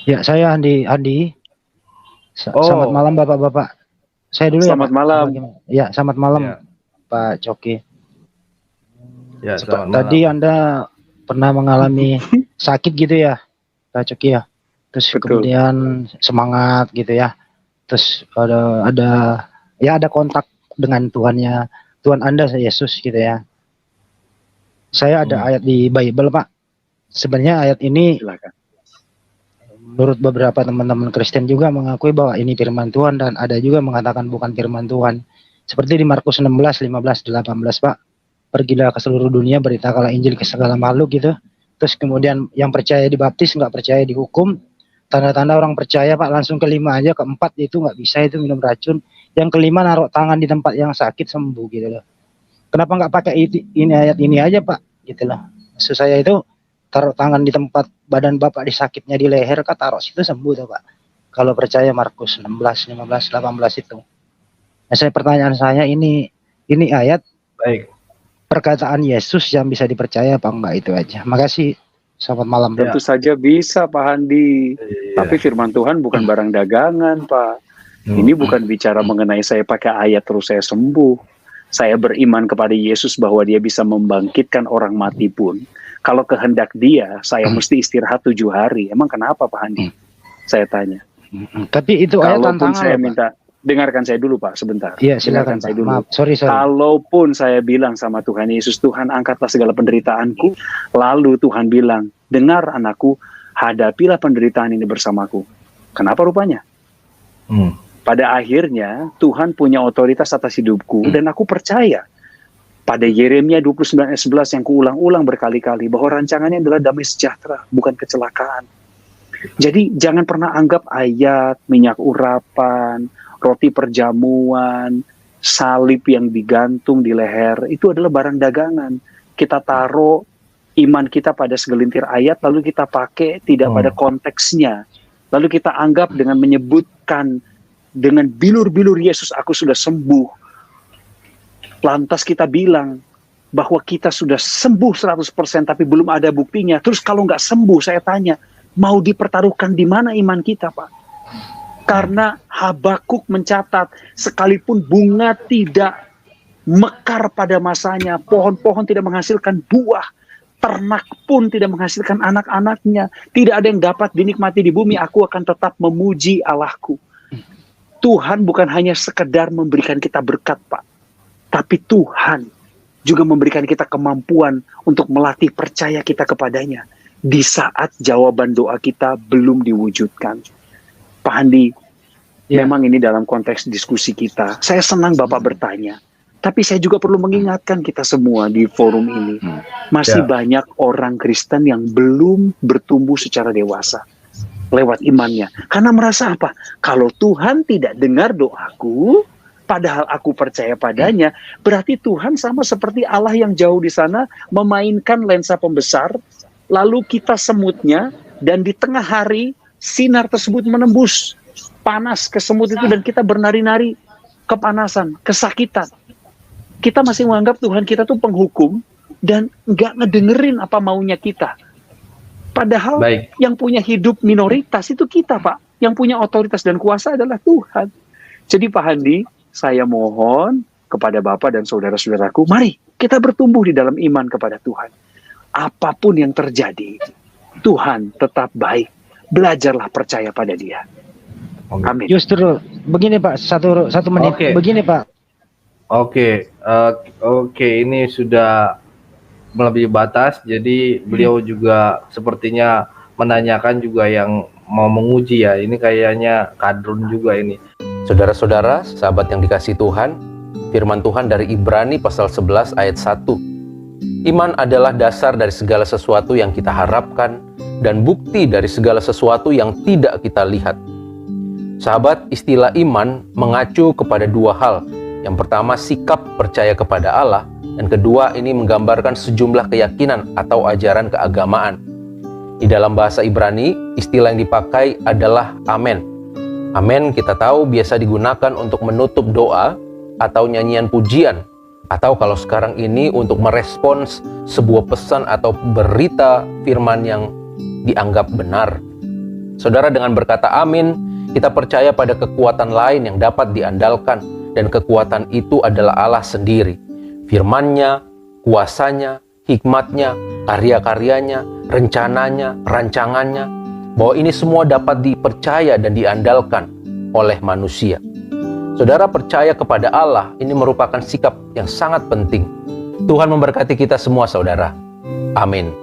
Ya, saya Andi. Selamat Oh, malam Bapak-bapak. Saya dulu ya selamat Pak. Apa malam. gimana? Ya, selamat malam Ya, Pak Coki. ya, selamat malam. Tadi Anda pernah mengalami sakit gitu ya, Pak Coki ya. Terus Betul. kemudian semangat gitu ya. Terus ada kontak dengan Tuhan Anda Yesus gitu ya. Saya ada ayat di Bible Pak. Sebenarnya ayat ini Silakan. menurut beberapa teman-teman Kristen juga mengakui bahwa ini firman Tuhan, dan ada juga mengatakan bukan firman Tuhan. Seperti di Markus 16, 15, 18 Pak. Pergilah ke seluruh dunia, beritakanlah Injil ke segala makhluk gitu. Terus kemudian yang percaya dibaptis, nggak percaya dihukum. Tanda-tanda orang percaya Pak, langsung kelima aja, keempat itu nggak bisa, itu minum racun. Yang kelima naruh tangan di tempat yang sakit sembuh gitu loh. Kenapa nggak pakai ini ayat ini aja Pak? Gitu loh. Maksud saya itu taruh tangan di tempat badan Bapak di sakitnya di leher, Kak, taruh situ sembuh tuh Pak. Kalau percaya Markus 16, 15, 18 itu. Nah, pertanyaan saya ini ayat Baik. perkataan Yesus yang bisa dipercaya apa enggak, itu aja. Makasih. Selamat malam. Tentu saja bisa, Pak Handi. Tapi firman Tuhan bukan barang dagangan, Pak. Ini bukan bicara mengenai saya pakai ayat terus saya sembuh. Saya beriman kepada Yesus bahwa dia bisa membangkitkan orang mati pun. Kalau kehendak dia, saya mesti istirahat 7 hari. Emang kenapa, Pak Handi? Saya tanya. Tapi itu ayat Kalaupun tantangan saya loh, minta, dengarkan saya dulu Pak, sebentar. Iya, silakan Dengarkan saya Pak. dulu. Maaf, sorry. Kalaupun saya bilang sama Tuhan Yesus, Tuhan angkatlah segala penderitaanku, lalu Tuhan bilang, dengar anakku, hadapilah penderitaan ini bersamaku. Kenapa rupanya? Pada akhirnya Tuhan punya otoritas atas hidupku, dan aku percaya pada Yeremia 29 ayat 11 yang kuulang-ulang berkali-kali bahwa rancangannya adalah damai sejahtera, bukan kecelakaan. Jadi jangan pernah anggap ayat, minyak urapan, roti perjamuan, salib yang digantung di leher itu adalah barang dagangan. Kita taruh iman kita pada segelintir ayat, lalu kita pakai tidak pada konteksnya. Lalu kita anggap dengan menyebutkan dengan bilur-bilur Yesus, aku sudah sembuh. Lantas kita bilang bahwa kita sudah sembuh 100% tapi belum ada buktinya. Terus kalau nggak sembuh, saya tanya, mau dipertaruhkan di mana iman kita, Pak? Karena Habakuk mencatat, sekalipun bunga tidak mekar pada masanya, pohon-pohon tidak menghasilkan buah, ternak pun tidak menghasilkan anak-anaknya, tidak ada yang dapat dinikmati di bumi, aku akan tetap memuji Allahku. Tuhan bukan hanya sekedar memberikan kita berkat, Pak, tapi Tuhan juga memberikan kita kemampuan untuk melatih percaya kita kepadanya di saat jawaban doa kita belum diwujudkan. Pak Handi, memang ini dalam konteks diskusi kita. Saya senang Bapak bertanya, tapi saya juga perlu mengingatkan kita semua di forum ini. Masih banyak orang Kristen yang belum bertumbuh secara dewasa lewat imannya. Karena merasa apa? Kalau Tuhan tidak dengar doaku, padahal aku percaya padanya, berarti Tuhan sama seperti Allah yang jauh di sana memainkan lensa pembesar, lalu kita semutnya, dan di tengah hari sinar tersebut menembus panas ke semut itu, dan kita bernari-nari kepanasan, kesakitan. Kita masih menganggap Tuhan kita tuh penghukum dan nggak ngedengerin apa maunya kita. Padahal yang punya hidup minoritas itu kita, Pak. Yang punya otoritas dan kuasa adalah Tuhan. Jadi Pak Handi, saya mohon kepada Bapak dan saudara-saudaraku, mari kita bertumbuh di dalam iman kepada Tuhan. Apapun yang terjadi, Tuhan tetap baik. Belajarlah percaya pada Dia. Amin. Justru begini Pak, satu menit. Begini Pak. Oke, ini sudah melebihi batas, jadi beliau juga sepertinya menanyakan juga yang mau menguji ya. Ini kayaknya kadrun juga ini. Saudara-saudara, sahabat yang dikasihi Tuhan, firman Tuhan dari Ibrani pasal 11 ayat 1. Iman adalah dasar dari segala sesuatu yang kita harapkan dan bukti dari segala sesuatu yang tidak kita lihat. Sahabat, istilah iman mengacu kepada dua hal. Yang pertama, sikap percaya kepada Allah, dan kedua, ini menggambarkan sejumlah keyakinan atau ajaran keagamaan. Di dalam bahasa Ibrani, istilah yang dipakai adalah amen. Amen kita tahu biasa digunakan untuk menutup doa atau nyanyian pujian, atau kalau sekarang ini untuk merespons sebuah pesan atau berita firman yang dianggap benar. Saudara, dengan berkata amin, kita percaya pada kekuatan lain yang dapat diandalkan, dan kekuatan itu adalah Allah sendiri. Firman-Nya, kuasanya, hikmatnya, karya-karyanya, rencananya, rancangannya, bahwa ini semua dapat dipercaya dan diandalkan oleh manusia. Saudara, percaya kepada Allah ini merupakan sikap yang sangat penting. Tuhan memberkati kita semua, saudara. Amin.